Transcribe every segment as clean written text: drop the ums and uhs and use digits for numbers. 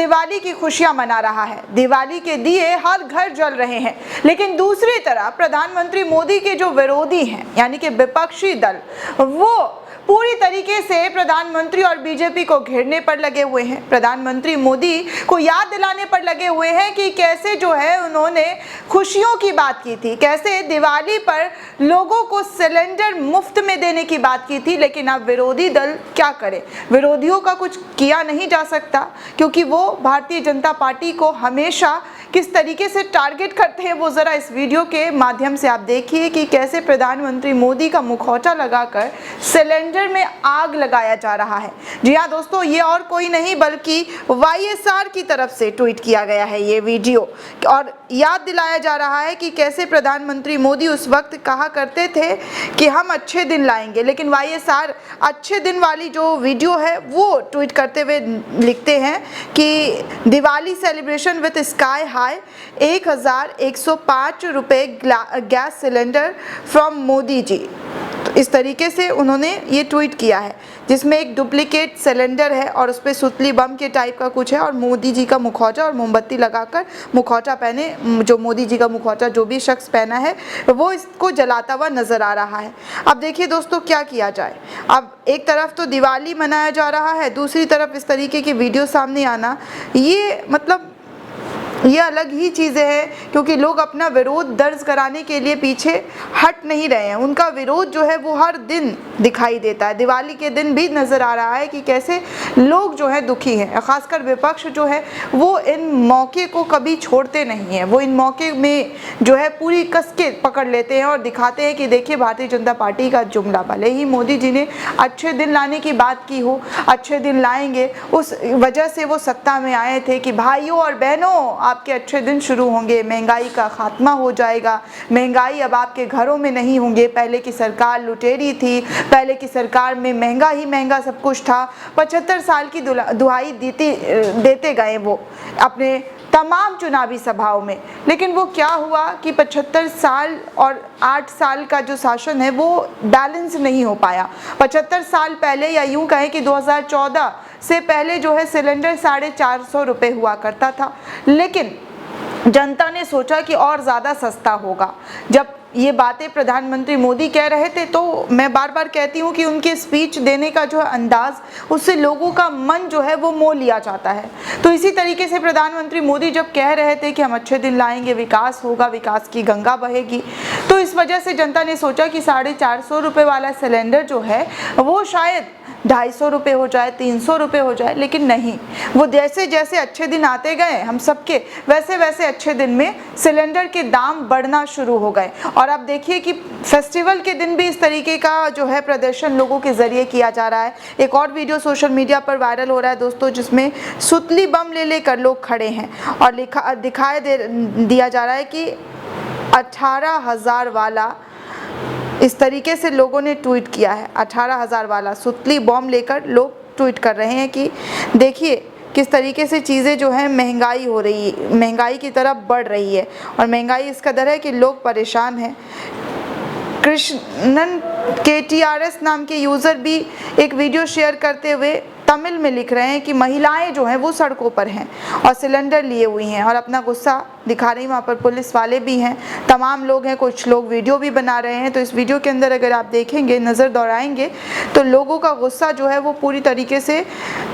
दिवाली की खुशियां मना रहा है, दिवाली के दिए हर घर जल रहे हैं, लेकिन दूसरी तरफ प्रधानमंत्री मोदी के जो विरोधी हैं यानी कि विपक्षी दल, वो पूरी तरीके से प्रधानमंत्री और बीजेपी को घेरने पर लगे हुए हैं। प्रधानमंत्री मोदी को याद दिलाने पर लगे हुए हैं कि कैसे जो है उन्होंने खुशियों की बात की थी, कैसे दिवाली पर लोगों को सिलेंडर मुफ्त में देने की बात की थी। लेकिन अब विरोधी दल क्या करे, विरोधियों का कुछ किया नहीं जा सकता, क्योंकि वो भारतीय जनता पार्टी को हमेशा किस तरीके से टारगेट करते हैं। वो जरा इस वीडियो के माध्यम से आप देखिए कि कैसे प्रधानमंत्री मोदी का मुखौटा लगाकर सिलेंडर में आग लगाया जा रहा है। जी हाँ दोस्तों, ये और कोई नहीं बल्कि वाईएसआर की तरफ से ट्वीट किया गया है ये वीडियो, और याद दिलाया जा रहा है कि कैसे प्रधानमंत्री मोदी उस वक्त कहा करते थे कि हम अच्छे दिन लाएंगे, लेकिन वाईएसआर अच्छे दिन वाली जो वीडियो है वो ट्वीट करते हुए लिखते हैं कि Diwali celebration with sky high 1105 रुपये gas cylinder from Modi ji. तो इस तरीके से उन्होंने ये ट्वीट किया है, जिसमें एक डुप्लीकेट सिलेंडर है और उस पर सुतली बम के टाइप का कुछ है, और मोदी जी का मुखौटा और मोमबत्ती लगाकर मुखौटा पहने, जो मोदी जी का मुखौटा जो भी शख्स पहना है वो इसको जलाता हुआ नजर आ रहा है। अब देखिए दोस्तों क्या किया जाए। अब एक तरफ तो दिवाली मनाया जा रहा है, दूसरी तरफ इस तरीके की वीडियो सामने आना, ये मतलब ये अलग ही चीज़ें हैं, क्योंकि लोग अपना विरोध दर्ज कराने के लिए पीछे हट नहीं रहे हैं। उनका विरोध जो है वो हर दिन दिखाई देता है, दिवाली के दिन भी नज़र आ रहा है कि कैसे लोग जो है दुखी हैं। खासकर विपक्ष जो है वो इन मौके को कभी छोड़ते नहीं हैं, वो इन मौके में जो है पूरी कस के पकड़ लेते हैं और दिखाते हैं कि देखिए भारतीय जनता पार्टी का जुमला। भले ही मोदी जी ने अच्छे दिन लाने की बात की हो, अच्छे दिन लाएंगे, उस वजह से वो सत्ता में आए थे कि भाइयों और बहनों आपके अच्छे दिन शुरू होंगे, महंगाई का खात्मा हो जाएगा, महंगाई अब आपके घरों में नहीं होंगे। पहले की सरकार लुटेरी थी, पहले की सरकार में महंगा ही महंगा सब कुछ था। 75 साल की दुहाई देते गए वो अपने तमाम चुनावी सभाओं में, लेकिन वो क्या हुआ कि 75 साल और 8 साल का जो शासन है वो बैलेंस नहीं हो पाया। 75 साल पहले, या यूं कहें कि 2014 से पहले जो है सिलेंडर 450 रुपये हुआ करता था, लेकिन जनता ने सोचा कि और ज़्यादा सस्ता होगा। जब ये बातें प्रधानमंत्री मोदी कह रहे थे, तो मैं बार बार कहती हूँ कि उनके स्पीच देने का जो अंदाज, उससे लोगों का मन जो है वो मोह लिया जाता है। तो इसी तरीके से प्रधानमंत्री मोदी जब कह रहे थे कि हम अच्छे दिन लाएंगे, विकास होगा, विकास की गंगा बहेगी, तो इस वजह से जनता ने सोचा कि 450 रुपये वाला सिलेंडर जो है वो शायद 250 रुपये हो जाए, 300 रुपये हो जाए। लेकिन नहीं, वो जैसे जैसे अच्छे दिन आते गए हम सबके, वैसे वैसे अच्छे दिन में सिलेंडर के दाम बढ़ना शुरू हो गए। और अब देखिए कि फेस्टिवल के दिन भी इस तरीके का जो है प्रदर्शन लोगों के जरिए किया जा रहा है। एक और वीडियो सोशल मीडिया पर वायरल हो रहा है दोस्तों, जिसमें सुतली बम ले लेकर लोग खड़े हैं और दिखाई दिया जा रहा है कि 18,000 वाला, इस तरीके से लोगों ने ट्वीट किया है। 18,000 वाला सुतली बम लेकर लोग ट्वीट कर रहे हैं कि देखिए किस तरीके से चीज़ें जो है महंगाई हो रही है, महंगाई की तरफ बढ़ रही है, और महंगाई इस कदर है कि लोग परेशान हैं। कृष्णन KTRS नाम के यूज़र भी एक वीडियो शेयर करते हुए तमिल में लिख रहे हैं कि महिलाएं जो हैं वो सड़कों पर हैं और सिलेंडर लिए हुई हैं और अपना गुस्सा दिखा रही हैं। वहाँ पर पुलिस वाले भी हैं, तमाम लोग हैं, कुछ लोग वीडियो भी बना रहे हैं। तो इस वीडियो के अंदर अगर आप देखेंगे, नज़र दौड़ाएंगे, तो लोगों का गुस्सा जो है वो पूरी तरीके से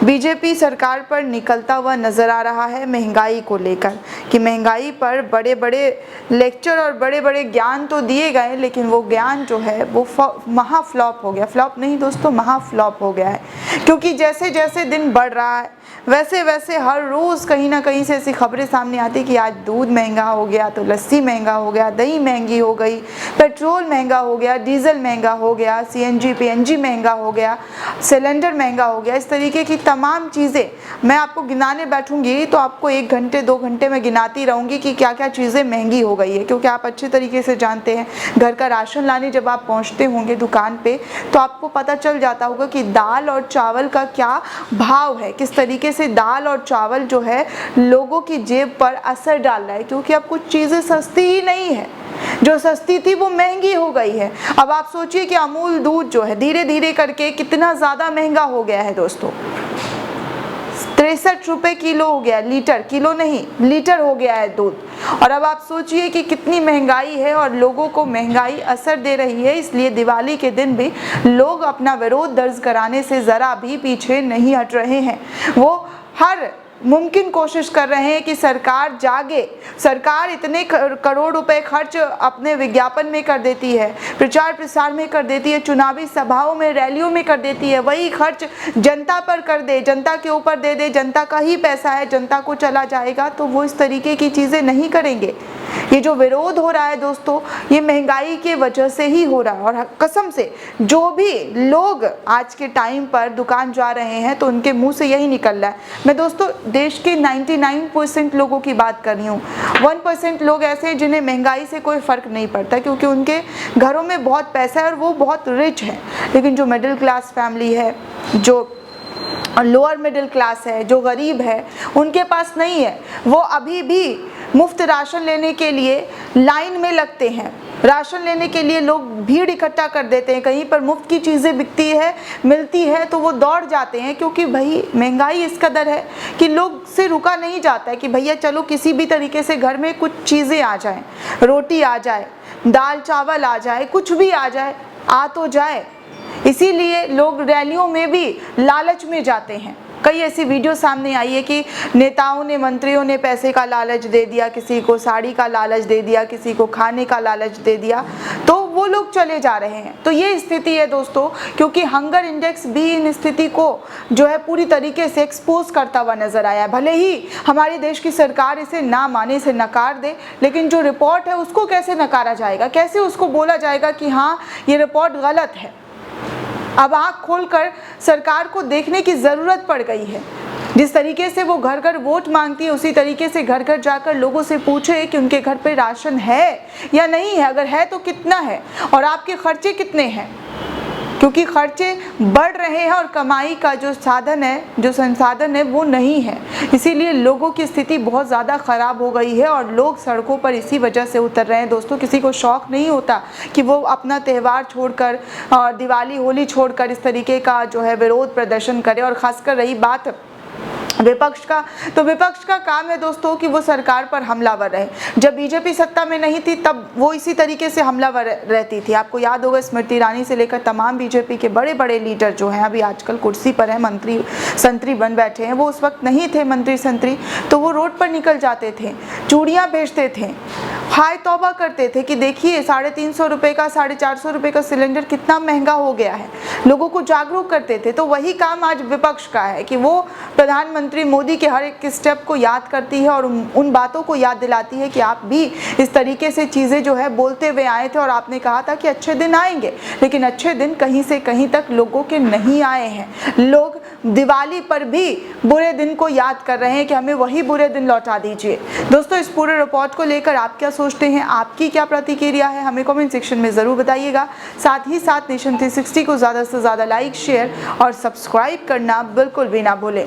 बीजेपी सरकार पर निकलता हुआ नज़र आ रहा है, महंगाई को लेकर, कि महंगाई पर बड़े बड़े लेक्चर और बड़े बड़े ज्ञान तो दिए गए, लेकिन वो ज्ञान जो है वो महा फ्लॉप हो गया। फ्लॉप नहीं दोस्तों, महा फ्लॉप हो गया है, क्योंकि जैसे जैसे दिन बढ़ रहा है वैसे वैसे हर रोज़ कहीं ना कहीं से ऐसी खबरें सामने आती कि आज दूध महंगा हो गया, तो लस्सी महंगा हो गया, दही महंगी हो गई, पेट्रोल महंगा हो गया, डीजल महंगा हो गया, CNG PNG महंगा हो गया, सिलेंडर महंगा हो गया। इस तरीके की तमाम चीज़ें मैं आपको गिनाने बैठूंगी तो आपको 1 घंटे 2 घंटे में गिनाती रहूँगी कि क्या क्या चीज़ें महंगी हो गई है, क्योंकि आप अच्छे तरीके से जानते हैं, घर का राशन लाने जब आप पहुँचते होंगे दुकान पर, तो आपको पता चल जाता होगा कि दाल और चावल का क्या भाव है, किस तरीके से दाल और चावल जो है लोगों की जेब पर असर डाल रहा है, क्योंकि अब कुछ चीज़ें सस्ती ही नहीं है, जो सस्ती थी वो महंगी हो गई है। अब आप सोचिए कि अमूल दूध जो है धीरे धीरे करके कितना ज़्यादा महंगा हो गया है दोस्तों। 63 रुपए किलो हो गया, लीटर, किलो नहीं लीटर हो गया है दूध। और अब आप सोचिए कि कितनी महंगाई है और लोगों को महंगाई असर दे रही है। इसलिए दिवाली के दिन भी लोग अपना विरोध दर्ज कराने से ज़रा भी पीछे नहीं हट रहे हैं। वो हर मुमकिन कोशिश कर रहे हैं कि सरकार जागे। सरकार इतने करोड़ रुपए खर्च अपने विज्ञापन में कर देती है, प्रचार प्रसार में कर देती है, चुनावी सभाओं में, रैलियों में कर देती है, वही खर्च जनता पर कर दे, जनता के ऊपर दे दे, जनता का ही पैसा है, जनता को चला जाएगा, तो वो इस तरीके की चीज़ें नहीं करेंगे। ये जो विरोध हो रहा है दोस्तों, ये महंगाई के वजह से ही हो रहा है। और कसम से जो भी लोग आज के टाइम पर दुकान जा रहे हैं तो उनके मुंह से यही निकल रहा है। मैं दोस्तों देश के 99% लोगों की बात कर रही हूँ। 1% लोग ऐसे हैं जिन्हें महंगाई से कोई फ़र्क नहीं पड़ता क्योंकि उनके घरों में बहुत पैसा है और वो बहुत रिच है। लेकिन जो मिडिल क्लास फैमिली है, जो लोअर मिडिल क्लास है, जो गरीब है, उनके पास नहीं है। वो अभी भी मुफ्त राशन लेने के लिए लाइन में लगते हैं। राशन लेने के लिए लोग भीड़ इकट्ठा कर देते हैं। कहीं पर मुफ्त की चीज़ें बिकती है, मिलती है तो वो दौड़ जाते हैं क्योंकि भाई महंगाई इस कदर है कि लोग से रुका नहीं जाता है कि भैया चलो किसी भी तरीके से घर में कुछ चीज़ें आ जाएं, रोटी आ जाए, दाल चावल आ जाए, कुछ भी आ जाए, आ तो जाए। इसीलिए लोग रैलियों में भी लालच में जाते हैं। कई ऐसी वीडियो सामने आई है कि नेताओं ने, मंत्रियों ने पैसे का लालच दे दिया, किसी को साड़ी का लालच दे दिया, किसी को खाने का लालच दे दिया, तो वो लोग चले जा रहे हैं। तो ये स्थिति है दोस्तों, क्योंकि हंगर इंडेक्स भी इन स्थिति को जो है पूरी तरीके से एक्सपोज करता हुआ नजर आया है। भले ही हमारे देश की सरकार इसे ना माने, से नकार दे, लेकिन जो रिपोर्ट है उसको कैसे नकारा जाएगा, कैसे उसको बोला जाएगा कि हाँ ये रिपोर्ट गलत है। अब आँख खोलकर सरकार को देखने की ज़रूरत पड़ गई है। जिस तरीके से वो घर घर वोट मांगती है उसी तरीके से घर घर जाकर लोगों से पूछे कि उनके घर पे राशन है या नहीं है, अगर है तो कितना है और आपके खर्चे कितने हैं, क्योंकि खर्चे बढ़ रहे हैं और कमाई का जो साधन है, जो संसाधन है वो नहीं है। इसीलिए लोगों की स्थिति बहुत ज़्यादा ख़राब हो गई है और लोग सड़कों पर इसी वजह से उतर रहे हैं। दोस्तों किसी को शौक़ नहीं होता कि वो अपना त्यौहार छोड़कर, दिवाली होली छोड़कर इस तरीके का जो है विरोध प्रदर्शन करे। और ख़ासकर रही बात विपक्ष का, तो विपक्ष का काम है दोस्तों कि वो सरकार पर हमलावर रहे। जब बीजेपी सत्ता में नहीं थी तब वो इसी तरीके से हमलावर रहती थी। आपको याद होगा स्मृति ईरानी से लेकर तमाम बीजेपी के बड़े बड़े लीडर जो हैं, अभी आजकल कुर्सी पर हैं, मंत्री संतरी बन बैठे हैं, वो उस वक्त नहीं थे मंत्री संतरी, तो वो रोड पर निकल जाते थे, चूड़ियाँ बेचते थे, हाय तौबा करते थे कि देखिए 350 रुपये का, 450 रुपये का सिलेंडर कितना महंगा हो गया है, लोगों को जागरूक करते थे। तो वही काम आज विपक्ष का है कि वो प्रधानमंत्री मोदी के हर एक स्टेप को याद करती है और उन बातों को याद दिलाती है कि आप भी इस तरीके से चीज़ें जो है बोलते हुए आए थे और आपने कहा था कि अच्छे दिन आएंगे, लेकिन अच्छे दिन कहीं से कहीं तक लोगों के नहीं आए हैं। लोग दिवाली पर भी बुरे दिन को याद कर रहे हैं कि हमें वही बुरे दिन लौटा दीजिए। दोस्तों इस पूरे रिपोर्ट को लेकर आप क्या सोचते हैं, आपकी क्या प्रतिक्रिया है, हमें कमेंट सेक्शन में ज़रूर बताइएगा। साथ ही साथ नेशन 360 को ज़्यादा से ज़्यादा लाइक, शेयर और सब्सक्राइब करना बिल्कुल भी ना भूलें।